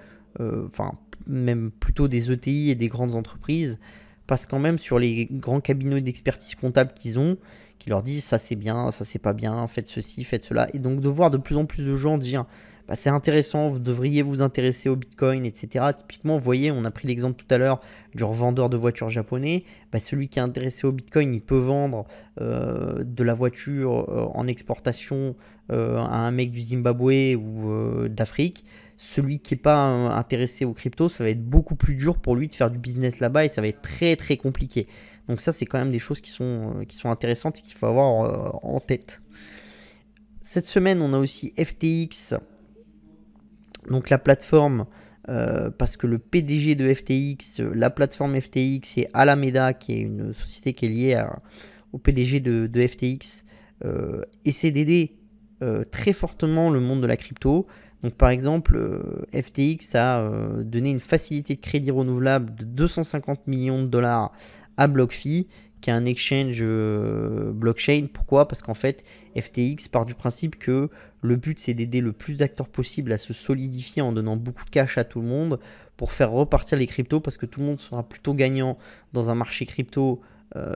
enfin même plutôt des ETI et des grandes entreprises, passe quand même sur les grands cabinets d'expertise comptable qu'ils ont, qui leur disent ça c'est bien, ça c'est pas bien, faites ceci, faites cela. Et donc de voir de plus en plus de gens dire bah, c'est intéressant, vous devriez vous intéresser au Bitcoin, etc. Typiquement, vous voyez, on a pris l'exemple tout à l'heure du revendeur de voitures japonais. Bah, celui qui est intéressé au Bitcoin, il peut vendre de la voiture en exportation à un mec du Zimbabwe ou d'Afrique. Celui qui n'est pas intéressé aux cryptos, ça va être beaucoup plus dur pour lui de faire du business là-bas et ça va être très très compliqué. Donc ça, c'est quand même des choses qui sont intéressantes et qu'il faut avoir en tête. Cette semaine, on a aussi FTX, donc la plateforme, parce que le PDG de FTX, la plateforme FTX, et Alameda, qui est une société qui est liée au PDG de FTX, essaie d'aider très fortement le monde de la crypto. Donc par exemple, FTX a donné une facilité de crédit renouvelable de 250 millions de dollars à BlockFi, qui est un exchange blockchain. Pourquoi ? Parce qu'en fait, FTX part du principe que le but, c'est d'aider le plus d'acteurs possible à se solidifier en donnant beaucoup de cash à tout le monde pour faire repartir les cryptos, parce que tout le monde sera plutôt gagnant dans un marché crypto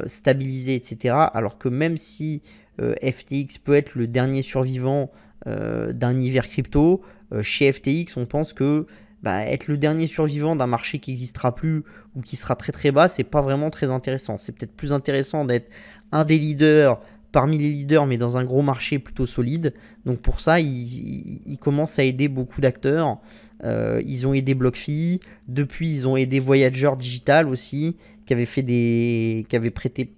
stabilisé, etc. Alors que même si FTX peut être le dernier survivant d'un hiver crypto, chez FTX, on pense que être le dernier survivant d'un marché qui n'existera plus ou qui sera très très bas, c'est pas vraiment très intéressant. C'est peut-être plus intéressant d'être un des leaders parmi les leaders, mais dans un gros marché plutôt solide. Donc pour ça, ils commencent à aider beaucoup d'acteurs. Ils ont aidé BlockFi. Depuis, ils ont aidé Voyager Digital aussi, qui avait prêté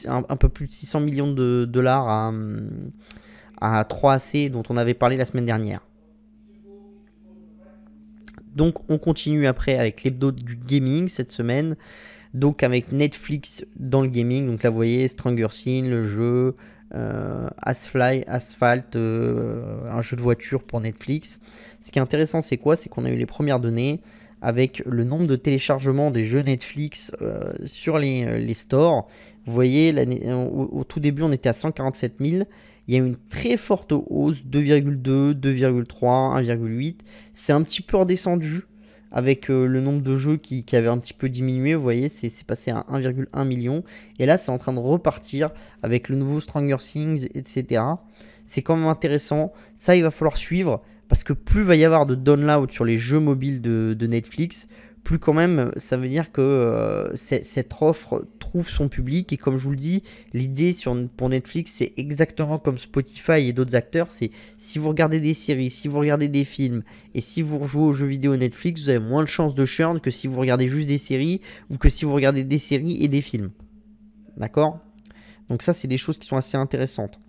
un peu plus de 600 millions de dollars à 3AC, dont on avait parlé la semaine dernière. Donc on continue après avec l'hebdo du gaming cette semaine. Donc avec Netflix dans le gaming. Donc là vous voyez Stranger Things, le jeu, Asphalt, un jeu de voiture pour Netflix. Ce qui est intéressant, c'est quoi ? C'est qu'on a eu les premières données avec le nombre de téléchargements des jeux Netflix sur les stores. Vous voyez, au tout début on était à 147 000. Il y a une très forte hausse, 2,2, 2,3, 1,8. C'est un petit peu redescendu avec le nombre de jeux qui avait un petit peu diminué. Vous voyez, c'est passé à 1,1 million. Et là, c'est en train de repartir avec le nouveau Stranger Things, etc. C'est quand même intéressant. Ça, il va falloir suivre parce que plus il va y avoir de download sur les jeux mobiles de Netflix, plus quand même, ça veut dire que cette offre trouve son public. Et comme je vous le dis, l'idée pour Netflix, c'est exactement comme Spotify et d'autres acteurs. C'est si vous regardez des séries, si vous regardez des films, et si vous jouez aux jeux vidéo Netflix, vous avez moins de chances de churn que si vous regardez juste des séries, ou que si vous regardez des séries et des films. D'accord? Donc ça, c'est des choses qui sont assez intéressantes.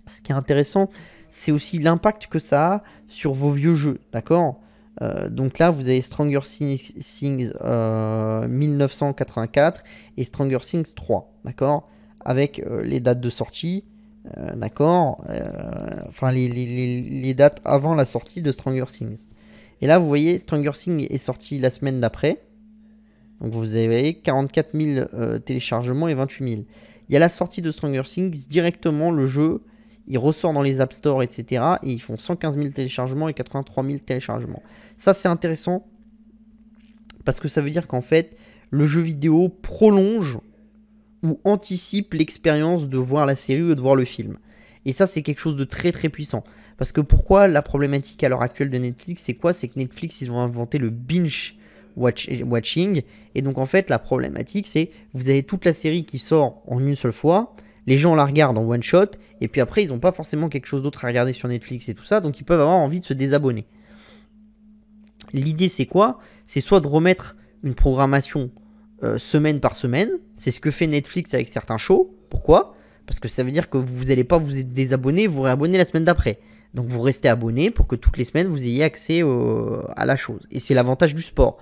Ce qui est intéressant, c'est aussi l'impact que ça a sur vos vieux jeux. D'accord? Donc là, vous avez Stranger Things 1984 et Stranger Things 3, d'accord? Avec les dates de sortie, d'accord? Enfin, les dates avant la sortie de Stranger Things. Et là, vous voyez, Stranger Things est sorti la semaine d'après. Donc vous avez 44 000 téléchargements et 28 000. Il y a la sortie de Stranger Things, directement le jeu, il ressort dans les App Store, etc. Et ils font 115 000 téléchargements et 83 000 téléchargements. Ça, c'est intéressant parce que ça veut dire qu'en fait, le jeu vidéo prolonge ou anticipe l'expérience de voir la série ou de voir le film. Et ça, c'est quelque chose de très très puissant. Parce que pourquoi la problématique à l'heure actuelle de Netflix, c'est quoi? C'est que Netflix, ils ont inventé le binge watching. Et donc en fait, la problématique, c'est vous avez toute la série qui sort en une seule fois. Les gens la regardent en one shot. Et puis après, ils n'ont pas forcément quelque chose d'autre à regarder sur Netflix et tout ça. Donc ils peuvent avoir envie de se désabonner. L'idée, c'est quoi? C'est soit de remettre une programmation semaine par semaine. C'est ce que fait Netflix avec certains shows. Pourquoi? Parce que ça veut dire que vous n'allez pas vous désabonner, vous réabonner la semaine d'après. Donc vous restez abonné pour que toutes les semaines, vous ayez accès à la chose. Et c'est l'avantage du sport.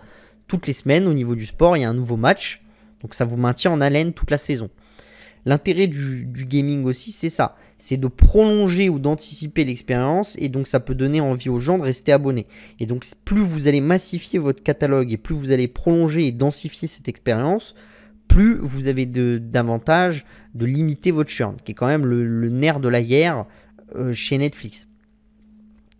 Toutes les semaines, au niveau du sport, il y a un nouveau match. Donc ça vous maintient en haleine toute la saison. L'intérêt du gaming aussi, c'est ça. C'est de prolonger ou d'anticiper l'expérience. Et donc, ça peut donner envie aux gens de rester abonnés. Et donc, plus vous allez massifier votre catalogue et plus vous allez prolonger et densifier cette expérience, plus vous avez d'avantages de limiter votre churn, qui est quand même le nerf de la guerre chez Netflix.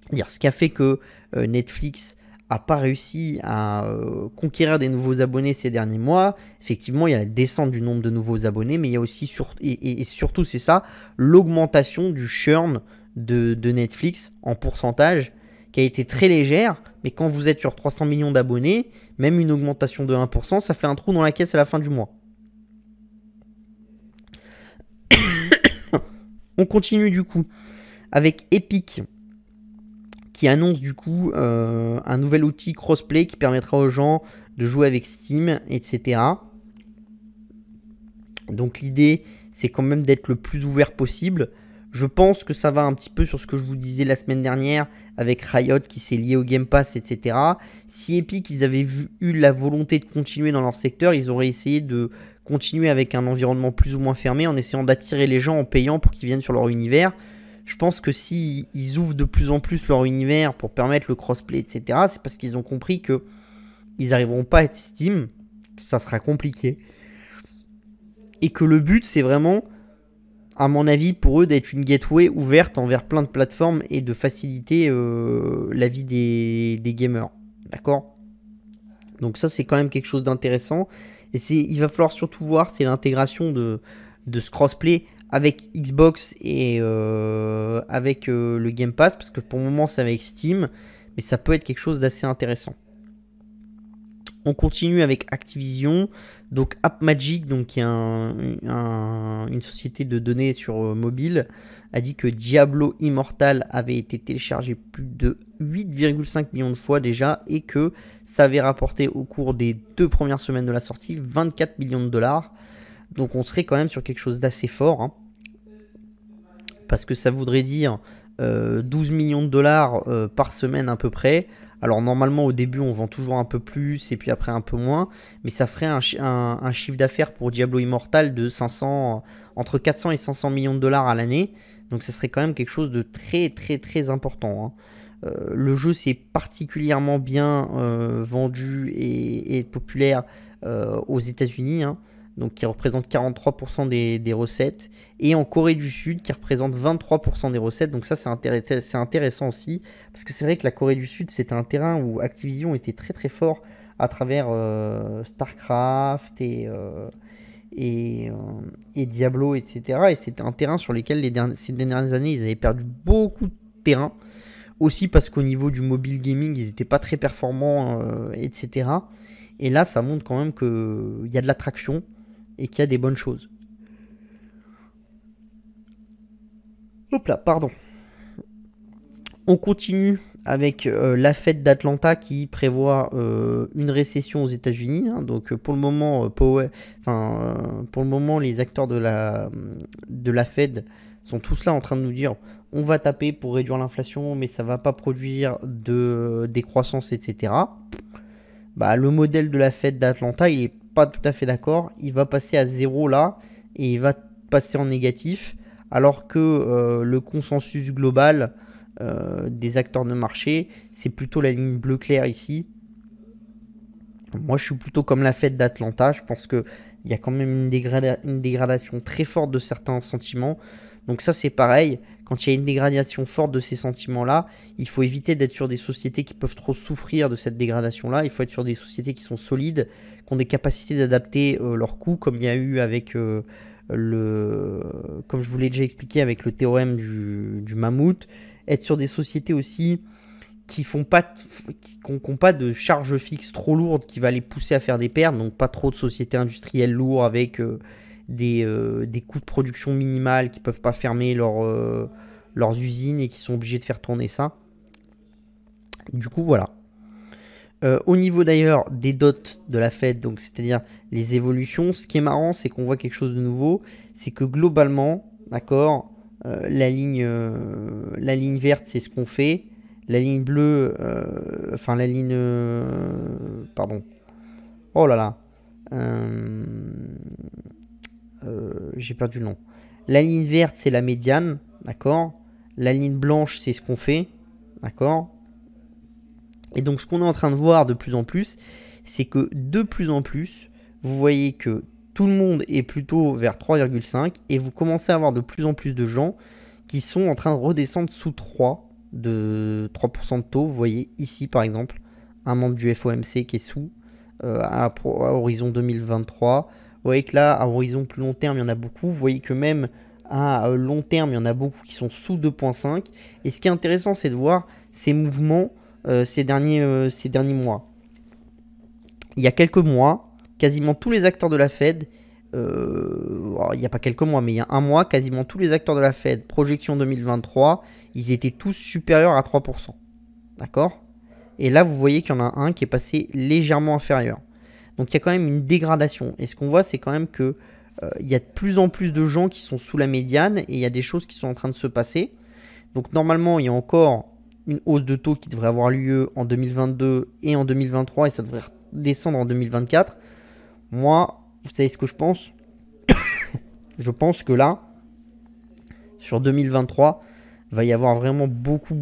C'est-à-dire, ce qui a fait que Netflix n'a pas réussi à conquérir des nouveaux abonnés ces derniers mois. Effectivement, il y a la descente du nombre de nouveaux abonnés, mais il y a aussi, et surtout, c'est ça, l'augmentation du churn de Netflix en pourcentage, qui a été très légère, mais quand vous êtes sur 300 millions d'abonnés, même une augmentation de 1%, ça fait un trou dans la caisse à la fin du mois. On continue du coup avec Epic, qui annonce du coup un nouvel outil crossplay qui permettra aux gens de jouer avec Steam, etc. Donc l'idée, c'est quand même d'être le plus ouvert possible. Je pense que ça va un petit peu sur ce que je vous disais la semaine dernière avec Riot qui s'est lié au Game Pass, etc. Si Epic, ils avaient eu la volonté de continuer dans leur secteur, ils auraient essayé de continuer avec un environnement plus ou moins fermé en essayant d'attirer les gens en payant pour qu'ils viennent sur leur univers. Je pense que si ils ouvrent de plus en plus leur univers pour permettre le crossplay, etc., c'est parce qu'ils ont compris que ils n'arriveront pas à être Steam, ça sera compliqué. Et que le but, c'est vraiment, à mon avis, pour eux, d'être une gateway ouverte envers plein de plateformes et de faciliter la vie des gamers. D'accord? Donc ça, c'est quand même quelque chose d'intéressant. Et il va falloir surtout voir, c'est l'intégration de ce crossplay avec Xbox et avec le Game Pass, parce que pour le moment c'est avec Steam, mais ça peut être quelque chose d'assez intéressant. On continue avec Activision, donc AppMagic, donc qui est une société de données sur mobile, a dit que Diablo Immortal avait été téléchargé plus de 8,5 millions de fois déjà et que ça avait rapporté au cours des 2 premières semaines de la sortie 24 millions de dollars. Donc on serait quand même sur quelque chose d'assez fort, hein, parce que ça voudrait dire 12 millions de dollars par semaine à peu près. Alors normalement au début on vend toujours un peu plus et puis après un peu moins, mais ça ferait un chiffre d'affaires pour Diablo Immortal de entre 400 et 500 millions de dollars à l'année. Donc ça serait quand même quelque chose de très très très important, hein. Le jeu s'est particulièrement bien vendu et populaire aux États-Unis, hein. donc qui représente 43% des recettes, et en Corée du Sud qui représente 23% des recettes. Donc ça c'est intéressant aussi, parce que c'est vrai que la Corée du Sud c'était un terrain où Activision était très très fort à travers StarCraft et Diablo, etc. Et c'était un terrain sur lequel ces dernières années ils avaient perdu beaucoup de terrain, aussi parce qu'au niveau du mobile gaming ils n'étaient pas très performants, etc. Et là ça montre quand même qu'il y a de l'attraction et qu'il y a des bonnes choses. Hop là, pardon. On continue avec la Fed d'Atlanta qui prévoit une récession aux États-Unis. Hein. Donc pour le moment, pour le moment, les acteurs de la Fed sont tous là en train de nous dire on va taper pour réduire l'inflation, mais ça va pas produire de décroissance, etc. Bah, le modèle de la Fed d'Atlanta, il est pas tout à fait d'accord. Il va passer à 0 là et il va passer en négatif, alors que le consensus global des acteurs de marché, c'est plutôt la ligne bleu clair ici. Moi, je suis plutôt comme la Fed d'Atlanta. Je pense qu'il y a quand même une dégradation très forte de certains sentiments. Donc ça, c'est pareil. Quand il y a une dégradation forte de ces sentiments-là, il faut éviter d'être sur des sociétés qui peuvent trop souffrir de cette dégradation-là. Il faut être sur des sociétés qui sont solides, qui ont des capacités d'adapter leurs coûts, comme il y a eu avec comme je vous l'ai déjà expliqué avec le théorème du mammouth. Être sur des sociétés aussi qui n'ont pas de charges fixes trop lourdes qui va les pousser à faire des pertes, donc pas trop de sociétés industrielles lourdes avec des coûts de production minimales qui ne peuvent pas fermer leurs usines et qui sont obligés de faire tourner ça. Du coup, voilà. Au niveau d'ailleurs des dots de la Fed, donc c'est-à-dire les évolutions, ce qui est marrant, c'est qu'on voit quelque chose de nouveau, c'est que globalement, d'accord, la ligne verte, c'est ce qu'on fait. La ligne bleue, pardon. Oh là là. J'ai perdu le nom. La ligne verte, c'est la médiane, d'accord. La ligne blanche, c'est ce qu'on fait, d'accord. Et donc, ce qu'on est en train de voir de plus en plus, c'est que de plus en plus, vous voyez que tout le monde est plutôt vers 3,5 et vous commencez à avoir de plus en plus de gens qui sont en train de redescendre sous 3%. De 3% de taux. Vous voyez ici par exemple un membre du FOMC qui est sous à horizon 2023. Vous voyez que là à horizon plus long terme il y en a beaucoup. Vous voyez que même à long terme il y en a beaucoup qui sont sous 2,5. Et ce qui est intéressant c'est de voir ces mouvements ces derniers mois. Il y a quelques mois quasiment tous les acteurs de la Fed, il n'y a pas quelques mois mais il y a un mois, quasiment tous les acteurs de la Fed, projection 2023, ils étaient tous supérieurs à 3%. D'accord? Et là, vous voyez qu'il y en a un qui est passé légèrement inférieur. Donc, il y a quand même une dégradation. Et ce qu'on voit, c'est quand même que il y a de plus en plus de gens qui sont sous la médiane et il y a des choses qui sont en train de se passer. Donc, normalement, il y a encore une hausse de taux qui devrait avoir lieu en 2022 et en 2023 et ça devrait descendre en 2024. Moi, vous savez ce que je pense? Je pense que là, sur 2023, va y avoir vraiment beaucoup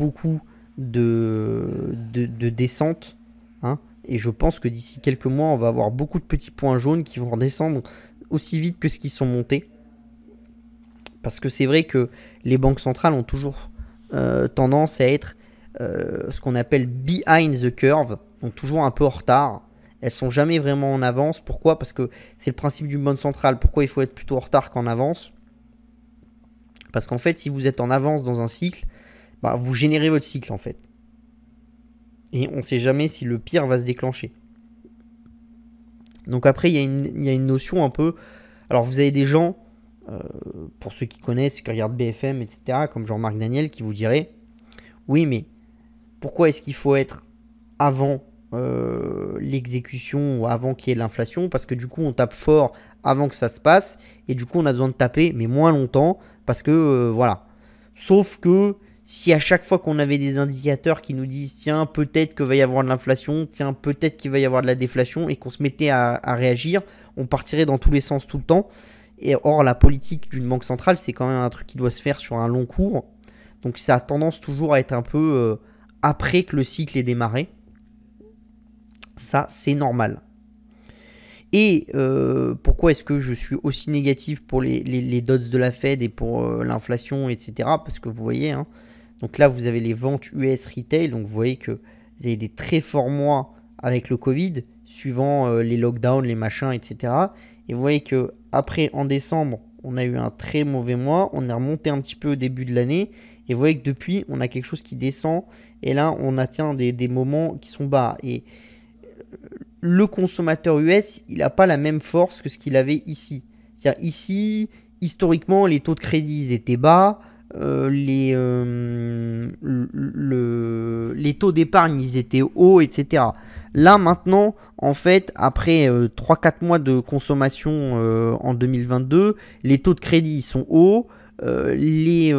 de descente. Hein, et je pense que d'ici quelques mois, on va avoir beaucoup de petits points jaunes qui vont redescendre aussi vite que ce qu'ils sont montés. Parce que c'est vrai que les banques centrales ont toujours tendance à être ce qu'on appelle behind the curve, donc toujours un peu en retard. Elles sont jamais vraiment en avance. Pourquoi? Parce que c'est le principe d'une banque centrale. Pourquoi il faut être plutôt en retard qu'en avance? Parce qu'en fait, si vous êtes en avance dans un cycle, bah, vous générez votre cycle en fait. Et on ne sait jamais si le pire va se déclencher. Donc après, il y a une notion un peu... Alors vous avez des gens, pour ceux qui connaissent, qui regardent BFM, etc., comme Jean-Marc Daniel, qui vous diraient, oui, mais pourquoi est-ce qu'il faut être avant l'exécution ou avant qu'il y ait l'inflation? Parce que du coup, on tape fort avant que ça se passe. Et du coup, on a besoin de taper, mais moins longtemps. Parce que, voilà. Sauf que si à chaque fois qu'on avait des indicateurs qui nous disent tiens, peut-être qu'il va y avoir de l'inflation, tiens, peut-être qu'il va y avoir de la déflation, et qu'on se mettait à réagir, on partirait dans tous les sens tout le temps. Et or, la politique d'une banque centrale, c'est quand même un truc qui doit se faire sur un long cours. Donc ça a tendance toujours à être un peu après que le cycle ait démarré. Ça, c'est normal. Et pourquoi est-ce que je suis aussi négatif pour les dots de la Fed et pour l'inflation, etc. Parce que vous voyez, hein, donc là vous avez les ventes US retail, donc vous voyez que vous avez des très forts mois avec le Covid, suivant les lockdowns, les machins, etc. Et vous voyez que après en décembre, on a eu un très mauvais mois, on est remonté un petit peu au début de l'année, et vous voyez que depuis, on a quelque chose qui descend, et là on atteint des moments qui sont bas. Et le consommateur US, il n'a pas la même force que ce qu'il avait ici. C'est-à-dire ici, historiquement, les taux de crédit ils étaient bas, les taux d'épargne ils étaient hauts, etc. Là maintenant, en fait, après 3-4 mois de consommation en 2022, les taux de crédit ils sont hauts. Les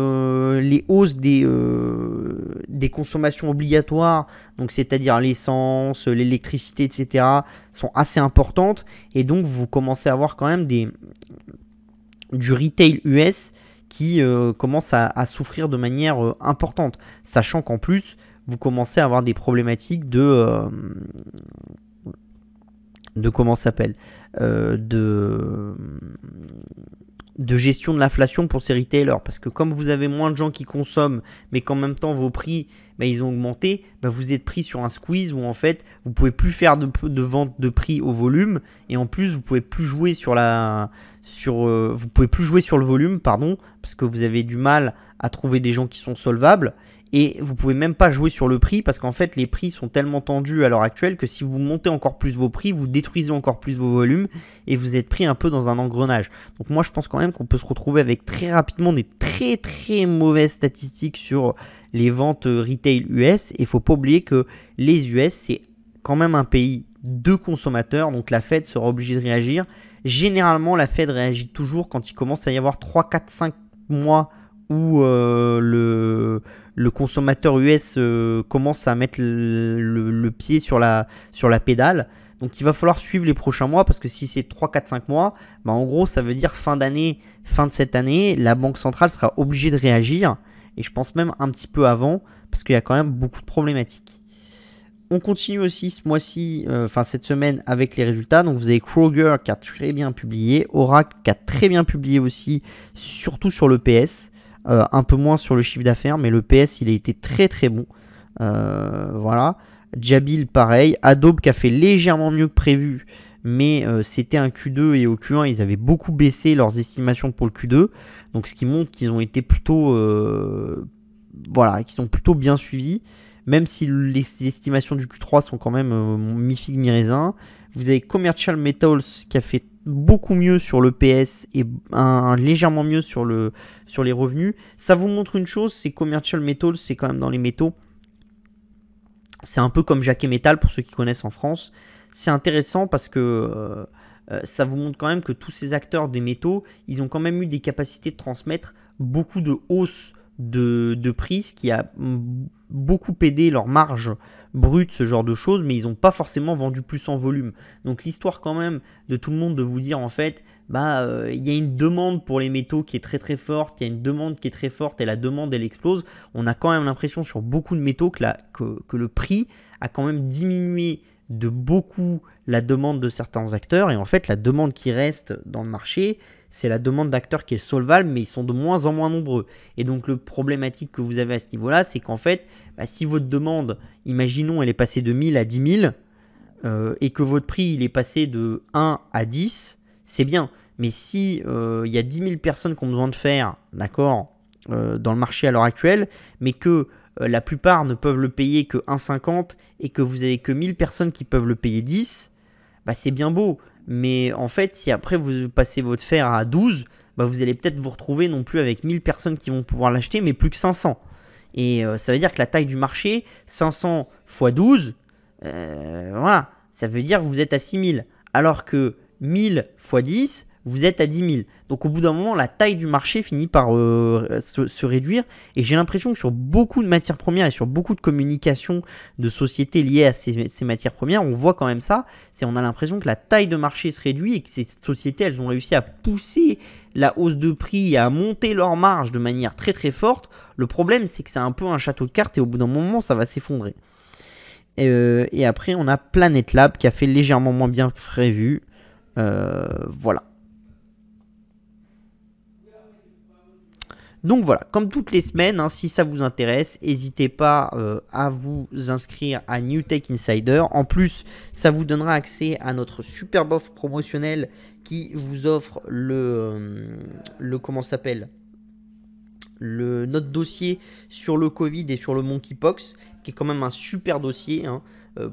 hausses des consommations obligatoires, donc c'est-à-dire l'essence, l'électricité, etc., sont assez importantes. Et donc, vous commencez à avoir quand même du retail US qui commence à souffrir de manière importante. Sachant qu'en plus, vous commencez à avoir des problématiques de comment ça s'appelle de gestion de l'inflation pour ces retailers. Parce que comme vous avez moins de gens qui consomment, mais qu'en même temps vos prix ils ont augmenté, vous êtes pris sur un squeeze où en fait vous pouvez plus faire de vente de prix au volume, et en plus vous pouvez plus jouer sur vous pouvez plus jouer sur le volume, pardon, parce que vous avez du mal à trouver des gens qui sont solvables. Et vous pouvez même pas jouer sur le prix, parce qu'en fait les prix sont tellement tendus à l'heure actuelle que si vous montez encore plus vos prix, vous détruisez encore plus vos volumes et vous êtes pris un peu dans un engrenage. Donc moi je pense quand même qu'on peut se retrouver avec très rapidement des très très mauvaises statistiques sur les ventes retail US. Et il faut pas oublier que les US c'est quand même un pays de consommateurs, donc la Fed sera obligée de réagir. Généralement la Fed réagit toujours quand il commence à y avoir 3, 4, 5 mois où le consommateur US commence à mettre le pied sur la pédale. Donc il va falloir suivre les prochains mois, parce que si c'est 3, 4, 5 mois, en gros ça veut dire fin d'année, fin de cette année, la Banque centrale sera obligée de réagir. Et je pense même un petit peu avant, parce qu'il y a quand même beaucoup de problématiques. On continue aussi ce mois-ci, cette semaine, avec les résultats. Donc vous avez Kroger qui a très bien publié, Oracle qui a très bien publié aussi, surtout sur le PS. Un peu moins sur le chiffre d'affaires, mais le PS il a été très très bon. Voilà. Jabil pareil. Adobe qui a fait légèrement mieux que prévu, mais c'était un Q2 et au Q1 ils avaient beaucoup baissé leurs estimations pour le Q2. Donc ce qui montre qu'ils ont été plutôt qu'ils sont plutôt bien suivis, même si les estimations du Q3 sont quand même mi-figue mi-raisin. Vous avez Commercial Metals qui a fait beaucoup mieux sur le PS et légèrement mieux sur les revenus. Ça vous montre une chose, c'est Commercial Metals, c'est quand même dans les métaux. C'est un peu comme Jacquet Metal pour ceux qui connaissent en France. C'est intéressant parce que ça vous montre quand même que tous ces acteurs des métaux, ils ont quand même eu des capacités de transmettre beaucoup de hausses de prix, ce qui a beaucoup aidé leur marge brute, ce genre de choses, mais ils n'ont pas forcément vendu plus en volume. Donc l'histoire quand même de tout le monde de vous dire en fait, il y a une demande pour les métaux qui est très très forte, il y a une demande qui est très forte et la demande elle explose. On a quand même l'impression sur beaucoup de métaux que le prix a quand même diminué de beaucoup la demande de certains acteurs, et en fait la demande qui reste dans le marché, c'est la demande d'acteurs qui est solvable, mais ils sont de moins en moins nombreux. Et donc le problématique que vous avez à ce niveau-là, c'est qu'en fait, si votre demande, imaginons, elle est passée de 1000 à 10 000, et que votre prix il est passé de 1 à 10, c'est bien. Mais si il y a 10 000 personnes qui ont besoin de faire, d'accord, dans le marché à l'heure actuelle, mais que la plupart ne peuvent le payer que 1,50 et que vous avez que 1000 personnes qui peuvent le payer 10, c'est bien beau. Mais en fait, si après vous passez votre fer à 12, vous allez peut-être vous retrouver non plus avec 1000 personnes qui vont pouvoir l'acheter, mais plus que 500. Et ça veut dire que la taille du marché, 500 x 12, voilà, ça veut dire que vous êtes à 6000. Alors que 1000 x 10, vous êtes à 10 000. Donc au bout d'un moment, la taille du marché finit par se réduire. Et j'ai l'impression que sur beaucoup de matières premières et sur beaucoup de communications de sociétés liées à ces matières premières, on voit quand même ça. On a l'impression que la taille de marché se réduit et que ces sociétés, elles ont réussi à pousser la hausse de prix et à monter leur marge de manière très très forte. Le problème, c'est que c'est un peu un château de cartes et au bout d'un moment, ça va s'effondrer. Et après, on a Planet Lab qui a fait légèrement moins bien que prévu. Voilà. Donc voilà, comme toutes les semaines, hein, si ça vous intéresse, n'hésitez pas à vous inscrire à New Tech Insider. En plus, ça vous donnera accès à notre superbe offre promotionnelle qui vous offre comment ça s'appelle, notre dossier sur le Covid et sur le monkeypox, qui est quand même un super dossier. Hein.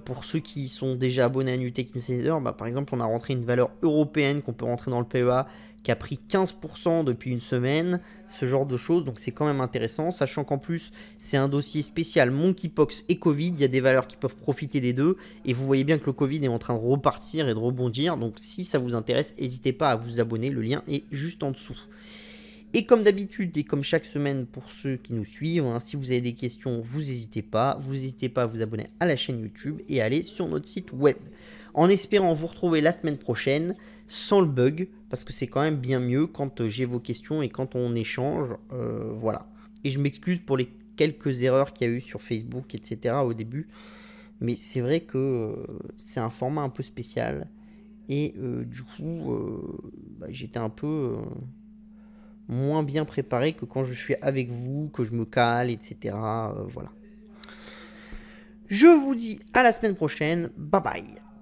Pour ceux qui sont déjà abonnés à New Tech Insider, par exemple, on a rentré une valeur européenne qu'on peut rentrer dans le PEA qui a pris 15% depuis une semaine, ce genre de choses, donc c'est quand même intéressant, sachant qu'en plus, c'est un dossier spécial monkeypox et Covid, il y a des valeurs qui peuvent profiter des deux, et vous voyez bien que le Covid est en train de repartir et de rebondir, donc si ça vous intéresse, n'hésitez pas à vous abonner, le lien est juste en dessous. Et comme d'habitude, et comme chaque semaine pour ceux qui nous suivent, hein, si vous avez des questions, vous n'hésitez pas à vous abonner à la chaîne YouTube et à aller sur notre site web. En espérant vous retrouver la semaine prochaine, sans le bug, parce que c'est quand même bien mieux quand j'ai vos questions et quand on échange, voilà. Et je m'excuse pour les quelques erreurs qu'il y a eu sur Facebook, etc. au début, mais c'est vrai que c'est un format un peu spécial, et du coup, j'étais un peu... moins bien préparé que quand je suis avec vous, que je me cale, etc. Voilà. Je vous dis à la semaine prochaine. Bye bye.